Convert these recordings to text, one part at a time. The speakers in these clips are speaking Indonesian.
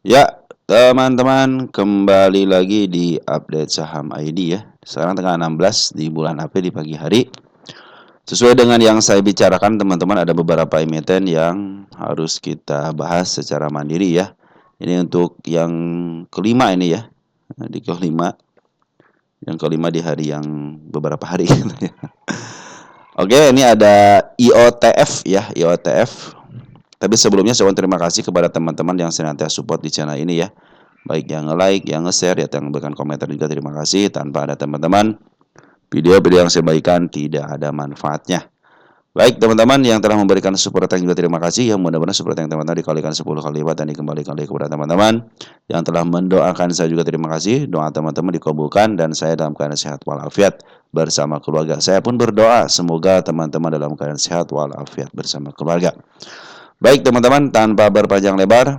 Ya, teman-teman, kembali lagi di update saham ID ya. Sekarang tanggal 16 di bulan April di pagi hari. Sesuai dengan yang saya bicarakan, teman-teman, ada beberapa emiten yang harus kita bahas secara mandiri ya. Ini untuk yang kelima ini ya. Di kelima, yang kelima di hari yang beberapa hari gitu ya. Oke, ini ada IOTF ya, IOTF. Tapi sebelumnya saya terima kasih kepada teman-teman yang senantiasa support di channel ini ya. Baik yang nge-like, yang nge-share, ya, yang memberikan komentar juga terima kasih. Tanpa ada teman-teman, video-video yang saya bagikan tidak ada manfaatnya. Baik teman-teman yang telah memberikan support yang juga terima kasih. Yang mudah-mudahan support yang teman-teman dikalikan 10 kali lipat dan dikembalikan lagi kepada teman-teman. Yang telah mendoakan saya juga terima kasih. Doa teman-teman dikabulkan dan saya dalam keadaan sehat walafiat bersama keluarga. Saya pun berdoa semoga teman-teman dalam keadaan sehat walafiat bersama keluarga. Baik teman-teman, tanpa berpanjang lebar,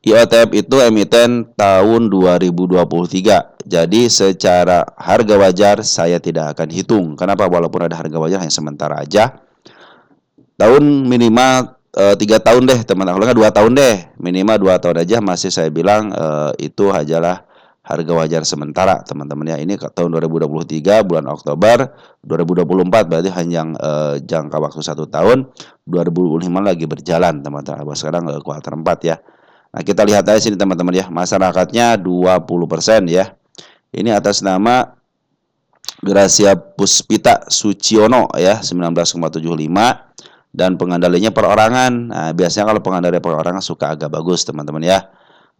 IOTF itu emiten tahun 2023. Jadi secara harga wajar saya tidak akan hitung. Kenapa? Walaupun ada harga wajar hanya sementara aja. Tahun minimal 3 tahun deh teman-teman. Kalau nggak 2 tahun deh. Minimal 2 tahun aja masih saya bilang itu adalah harga wajar sementara teman-teman ya. Ini tahun 2023 bulan Oktober 2024 berarti hanya jangka waktu 1 tahun. 2025 lagi berjalan teman-teman. Sekarang kuartal 4 ya. Nah, kita lihat aja sini teman-teman ya. Masyarakatnya 20% ya. Ini atas nama Gracia Puspita Suciono ya, 19,75 dan pengandalinya perorangan. Nah, biasanya kalau pengandali perorangan suka agak bagus teman-teman ya.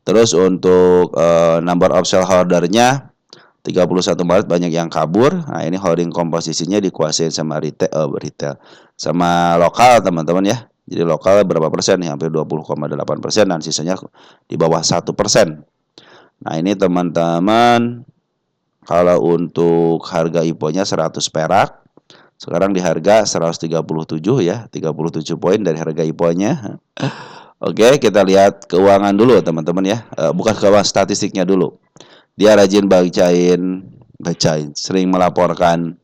Terus untuk number of shareholder-nya 31 Maret banyak yang kabur. Nah, ini holding komposisinya dikuasain sama retail sama lokal teman-teman ya. Jadi lokal berapa persen nih? Hampir 20,8% dan sisanya di bawah 1%. Nah, ini teman-teman kalau untuk harga IPO-nya 100 perak. Sekarang di harga 137 ya, 37 poin dari harga IPO-nya. Oke, kita lihat keuangan dulu teman-teman ya. Bukan keuangan, statistiknya dulu. Dia rajin bacain, sering melaporkan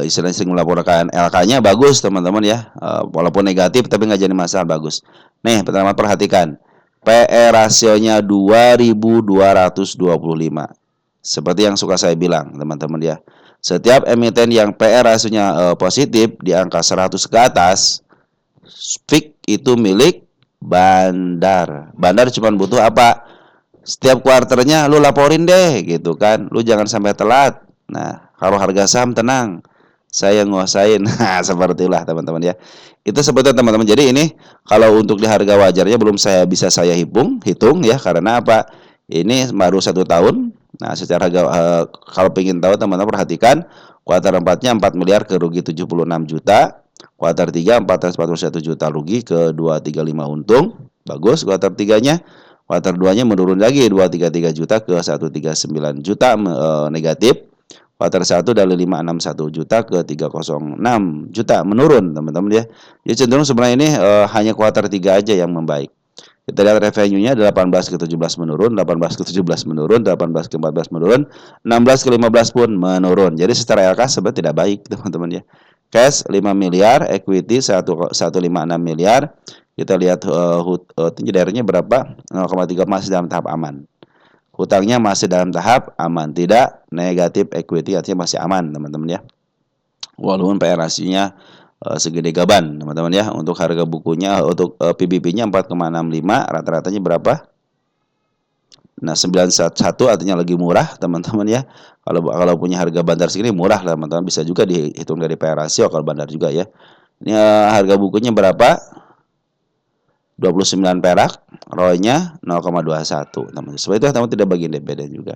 istilahnya sering melaporkan LK-nya bagus teman-teman ya, walaupun negatif tapi nggak jadi masalah, bagus. Nih pertama perhatikan PE rasionya 2225. Seperti yang suka saya bilang teman-teman ya, setiap emiten yang PE rasionya positif di angka 100 ke atas, fix itu milik bandar. Bandar cuma butuh apa? Setiap kuarternya lu laporin deh gitu kan, lu jangan sampai telat. Nah, kalau harga saham tenang, saya nguasain. Nah, seperti itulah teman-teman ya. Itu sebetulnya teman-teman. Jadi ini kalau untuk di harga wajarnya belum saya hitung ya, karena apa? Ini baru 1 tahun. Nah, secara kalau pengen tahu teman-teman perhatikan kuartal 4-nya 4 miliar ke rugi 76 juta. Kuartal 3 441 juta rugi ke 235 untung. Bagus kuartal 3-nya. Kuartal 2-nya menurun lagi 233 juta ke 139 juta negatif. Kuartal 1 dari 561 juta ke 306 juta menurun teman-teman ya. Jadi cenderung sebenarnya ini hanya kuartal 3 aja yang membaik. Kita lihat revenue-nya 18 ke 17 menurun, 18 ke 17 menurun, 18 ke 14 menurun, 16 ke 15 pun menurun. Jadi secara LK sebenarnya tidak baik teman-teman ya. Cash 5 miliar, equity 1,156 miliar. Kita lihat TNR-nya berapa? 0,3, masih dalam tahap aman. Hutangnya masih dalam tahap aman, tidak negatif equity, artinya masih aman teman-teman ya. Walaupun PR rasionya segede gaban teman-teman ya. Untuk harga bukunya, untuk PBB-nya 4,65, rata-ratanya berapa? Nah, 911 artinya lagi murah teman-teman ya. Kalau punya harga bandar segini murah lah teman-teman, bisa juga dihitung dari PR rasio kalau bandar juga ya. Ini harga bukunya berapa? 29 perak, ROE-nya 0,21 teman-teman. Seperti itu teman-teman, tidak bagian dividen juga.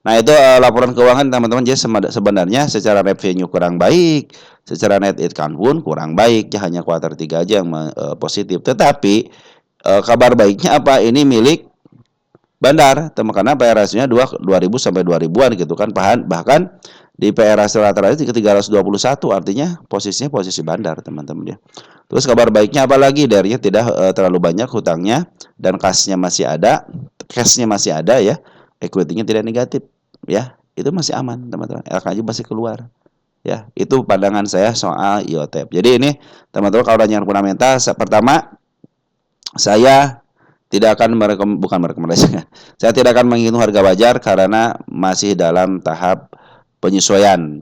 Nah, itu laporan keuangan teman-teman. Jadi sebenarnya secara revenue kurang baik, secara net income pun kurang baik ya, hanya kuartal 3 aja yang positif. Tetapi kabar baiknya apa? Ini milik bandar, teman, karena PR rasionya 2000 sampai 2000-an gitu kan. Bahkan di PR rasio rata-rata ke 321, artinya posisinya posisi bandar, teman-teman ya. Terus kabar baiknya apa lagi? Darinya tidak terlalu banyak hutangnya dan cashnya masih ada ya. Equity-nya tidak negatif ya. Itu masih aman, teman-teman. LK-nya masih keluar. Ya, itu pandangan saya soal IOTF. Jadi ini teman-teman kalau nanya fundamental, pertama Saya tidak akan bukan merekomendasikan. Saya tidak akan menghitung harga wajar karena masih dalam tahap penyesuaian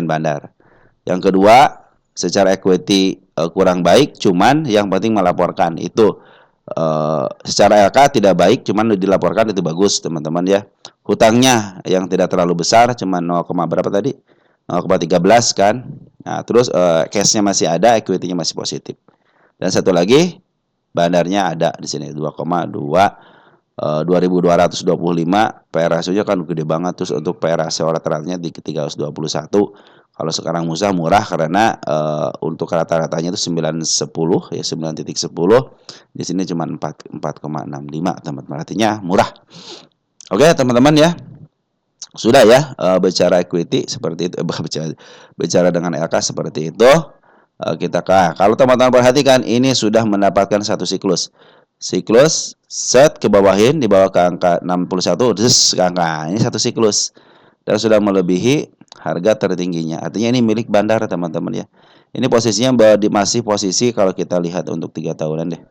bandar. Yang kedua, secara equity kurang baik, cuman yang penting melaporkan itu. Secara LK tidak baik, cuman dilaporkan itu bagus, teman-teman ya. Hutangnya yang tidak terlalu besar, cuman 0, berapa tadi? 0,13 kan. Nah, terus cash-nya masih ada, equity-nya masih positif. Dan satu lagi, bandarnya ada di sini 2,2 2.225, PR ratio-nya kan gede banget. Terus untuk PR ratio rata-ratanya di 321. Kalau sekarang murah karena untuk rata-ratanya itu 9,10 ya, 9,10. Di sini cuma 4,65 teman-teman. Artinya murah. Oke, teman-teman ya. Sudah ya bicara equity seperti itu, bicara dengan LK seperti itu. Kita kalau teman-teman perhatikan ini sudah mendapatkan satu siklus set ke bawahin di bawah ke angka 61 terus ke angka ini satu siklus dan sudah melebihi harga tertingginya. Artinya ini milik bandar teman-teman ya. Ini posisinya masih posisi kalau kita lihat untuk 3 tahunan deh.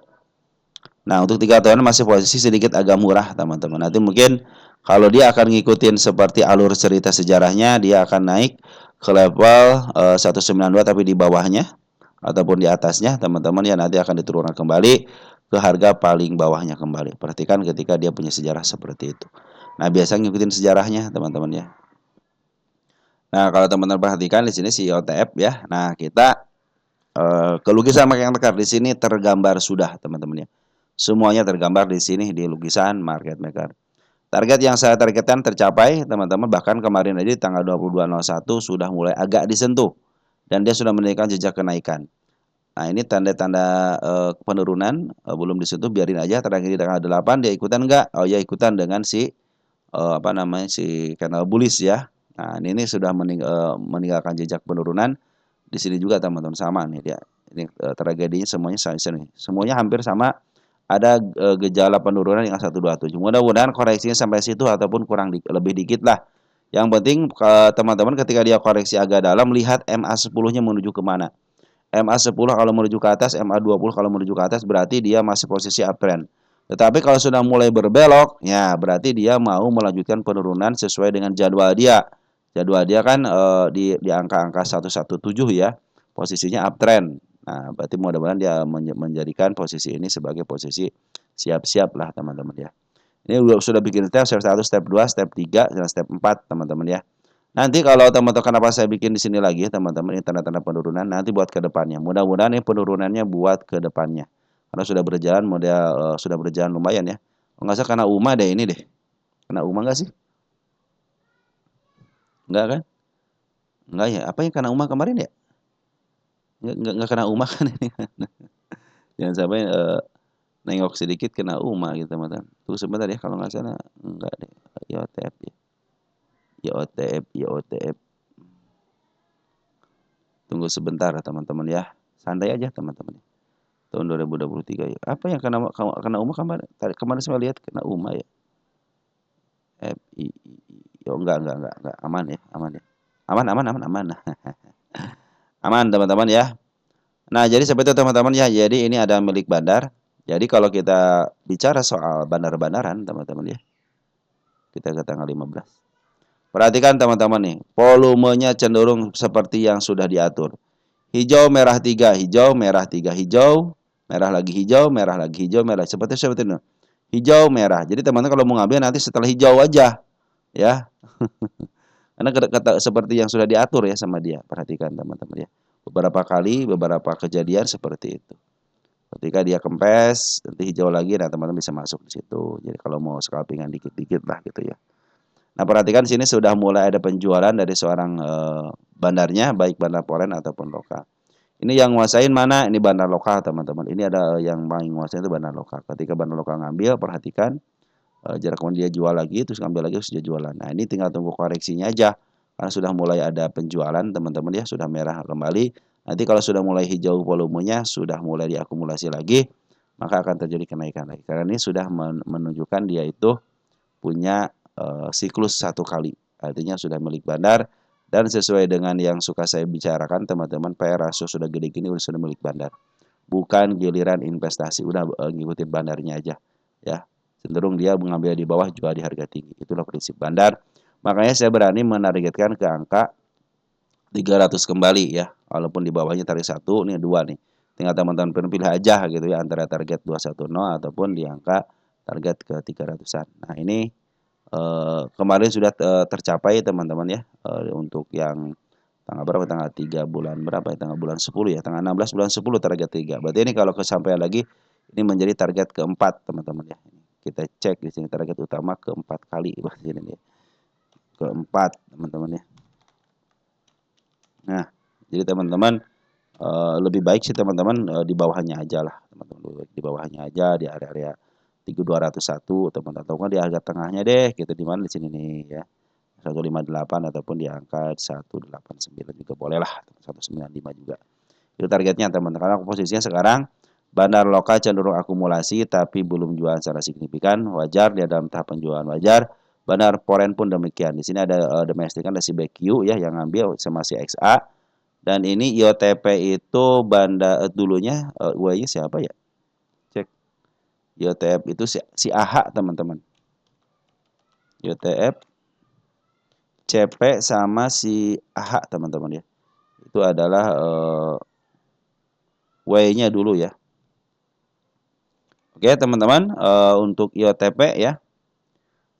Nah, untuk 3 tahunan masih posisi sedikit agak murah, teman-teman. Nanti mungkin kalau dia akan ngikutin seperti alur cerita sejarahnya, dia akan naik ke level 192 tapi di bawahnya ataupun di atasnya, teman-teman ya nanti akan diturunkan kembali ke harga paling bawahnya kembali. Perhatikan ketika dia punya sejarah seperti itu. Nah, biasanya ngikutin sejarahnya, teman-teman ya. Nah, kalau teman-teman perhatikan di sini si OTF ya. Nah, kita ke lukisan market maker di sini tergambar sudah, teman-teman ya. Semuanya tergambar di sini di lukisan market maker. Target yang saya targetkan tercapai, teman-teman. Bahkan kemarin aja di tanggal 22.01 sudah mulai agak disentuh dan dia sudah menunjukkan jejak kenaikan. Nah, ini tanda-tanda penurunan belum disentuh, biarin aja. Terakhir di tanggal 8 dia ikutan enggak? Oh ya, ikutan dengan si si candle bullish ya. Nah, ini sudah meninggalkan jejak penurunan. Di sini juga teman-teman sama nih dia. Ini tragedinya semuanya hampir sama. Ada gejala penurunan yang 127. Mudah-mudahan koreksinya sampai situ ataupun lebih dikit lah. Yang penting teman-teman ketika dia koreksi agak dalam, lihat MA10-nya menuju kemana. MA10 kalau menuju ke atas, MA20 kalau menuju ke atas, berarti dia masih posisi uptrend. Tetapi kalau sudah mulai berbelok, ya berarti dia mau melanjutkan penurunan sesuai dengan jadwal dia. Jadwal dia kan di angka-angka 117 ya, posisinya uptrend. Nah, berarti mudah-mudahan dia menjadikan posisi ini sebagai posisi siap-siap lah teman-teman ya. Ini sudah bikin step 1, step 2, step 3, dan step 4 teman-teman ya. Nanti kalau teman-teman kenapa saya bikin di sini lagi teman-teman ini tanda-tanda penurunan nanti buat ke depannya. Mudah-mudahan ini penurunannya buat ke depannya. Karena sudah berjalan sudah berjalan lumayan ya. Enggak usah kena UMA deh ini deh. Kena UMA enggak sih? Enggak kan? Enggak ya. Apa yang kena UMA kemarin ya? Enggak kena UMA kan ini. Jangan sampai nengok sedikit kena UMA gitu teman-teman. Tunggu sebentar ya kalau nggak salah enggak deh. IOTF ya. IOTF. Tunggu sebentar teman-teman ya. Santai aja teman-teman. Tahun 2023 ya. Apa yang kena UMA kemarin? Kemarin saya lihat kena UMA ya. FI. Yo enggak. Aman ya, aman ya. Aman. Aman teman-teman ya. Nah, jadi seperti itu teman-teman ya. Jadi ini ada milik bandar. Jadi kalau kita bicara soal bandar-bandaran teman-teman ya. Kita ke tanggal 15. Perhatikan teman-teman nih, volumenya cenderung seperti yang sudah diatur. Hijau, merah 3, hijau, merah 3, hijau, merah lagi hijau, merah lagi hijau, merah. Seperti itu. Hijau, merah. Jadi teman-teman kalau mau ngambil nanti setelah hijau aja. Ya. Karena seperti yang sudah diatur ya sama dia. Perhatikan teman-teman ya. Beberapa kali, beberapa kejadian seperti itu. Ketika dia kempes, nanti hijau lagi, nah teman-teman bisa masuk di situ. Jadi kalau mau scalpingan dikit-dikit lah gitu ya. Nah, perhatikan sini sudah mulai ada penjualan dari seorang bandarnya, baik bandar foreign ataupun lokal. Ini yang nguasain mana? Ini bandar lokal, teman-teman. Ini ada yang paling nguasain itu bandar lokal. Ketika bandar lokal ngambil, perhatikan jarak kemudian dia jual lagi, terus ngambil lagi, terus dia jualan. Nah, ini tinggal tunggu koreksinya aja. Karena sudah mulai ada penjualan, teman-teman ya, sudah merah kembali. Nanti kalau sudah mulai hijau volumenya, sudah mulai diakumulasi lagi, maka akan terjadi kenaikan lagi. Karena ini sudah menunjukkan dia itu punya siklus satu kali. Artinya sudah milik bandar dan sesuai dengan yang suka saya bicarakan teman-teman, PR ratio sudah gede gini sudah milik bandar. bukan giliran investasi. Udah ngikutin bandarnya aja ya. Cenderung dia mengambil di bawah, jual di harga tinggi. Itulah prinsip bandar. Makanya saya berani menargetkan ke angka 300 kembali ya. Walaupun di bawahnya tarik 1, ini 2 nih. Tinggal teman-teman pilih aja gitu ya, antara target 210 ataupun di angka target ke 300-an. Nah, ini kemarin sudah tercapai teman-teman ya, untuk yang tanggal berapa, tanggal 3 bulan berapa ya, tanggal bulan 10 ya, tanggal 16 bulan 10 target 3. Berarti ini kalau kesampaian lagi, ini menjadi target keempat teman-teman ya. Kita cek di sini target utama keempat kali bahasa ini ya. Keempat teman-teman ya. Nah, jadi teman-teman lebih baik sih teman-teman di bawahnya aja lah, teman-teman. Di bawahnya aja di area-area 3201 teman-teman, atau kan di harga tengahnya deh, gitu di mana di sini nih ya. 158 ataupun di angka 189 juga boleh lah, 195 juga. Itu targetnya teman-teman. Karena posisinya sekarang bandar lokal cenderung akumulasi tapi belum jual secara signifikan, wajar dia dalam tahap penjualan wajar. Bandar foreign pun demikian. Di sini ada domestik kan, ada si BQ ya yang ngambil sama si XA. Dan ini IOTP itu bandar dulunya UAI siapa ya? Cek. IOTF itu si AHA teman-teman. IOTF CP sama si AHA teman-teman ya. Itu adalah W-nya dulu ya. Oke teman-teman, untuk IOTP ya,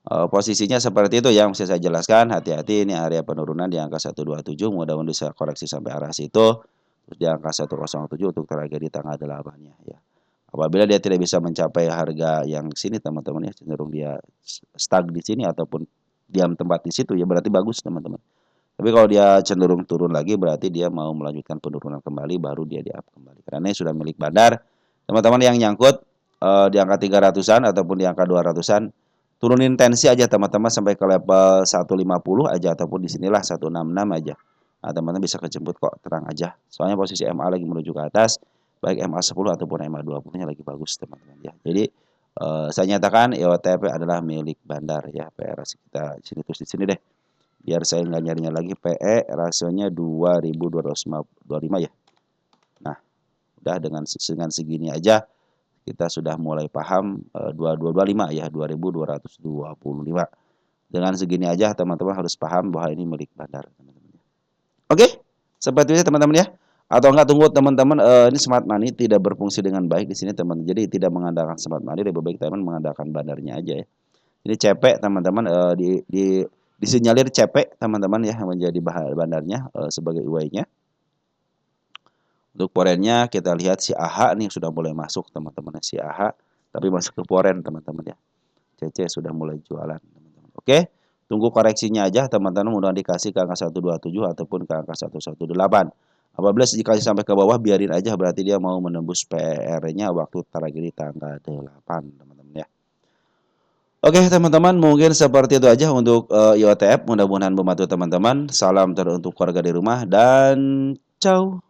posisinya seperti itu yang bisa saya jelaskan. Hati-hati, ini area penurunan di angka 127, mudah-mudahan bisa koreksi sampai arah situ. Terus di angka 107 untuk target di tanggal 8-nya ya. Apabila dia tidak bisa mencapai harga yang sini teman-teman ya, cenderung dia stuck di sini ataupun diam tempat di situ ya, berarti bagus teman-teman. Tapi kalau dia cenderung turun lagi, berarti dia mau melanjutkan penurunan kembali, baru dia di up kembali. Karena ini sudah milik bandar. Teman-teman yang nyangkut di angka 300-an ataupun di angka 200-an, turunin tensi aja teman-teman sampai ke level 150 aja, ataupun di sinilah 166 aja. Nah, teman-teman bisa kejemput kok, tenang aja. Soalnya posisi MA lagi menuju ke atas, baik MA10 ataupun MA20-nya lagi bagus teman-teman ya. Jadi saya nyatakan IOTP adalah milik bandar ya. PRS kita sini, terus di sini deh. Biar saya nggak nyarinya lagi, PE rasionya 2225 ya. Nah, udah dengan segini aja kita sudah mulai paham 2225 ya, 2225. Dengan segini aja teman-teman harus paham bahwa ini milik bandar teman-teman. Oke, seperti itu teman-teman ya. Atau enggak, tunggu teman-teman, ini smart money tidak berfungsi dengan baik di sini teman. Jadi tidak mengandalkan smart money, lebih baik teman mengandalkan bandarnya aja ya. Ini CP teman-teman, disinyalir CP teman-teman ya, yang menjadi bahan bandarnya sebagai UAI-nya. Untuk foreign-nya kita lihat si AHA nih sudah mulai masuk teman-teman, si AHA tapi masuk ke foreign teman-teman ya. CC sudah mulai jualan teman-teman. Oke, tunggu koreksinya aja teman-teman, mudah dikasih ke angka 127 ataupun ke angka 118. Apabila dikasih sampai ke bawah, biarin aja, berarti dia mau menembus PR-nya waktu target di tanggal 8 teman-teman ya. Oke teman-teman, mungkin seperti itu aja untuk IOTF. Mudah-mudahan membantu teman-teman. Salam teruntuk keluarga di rumah dan ciao.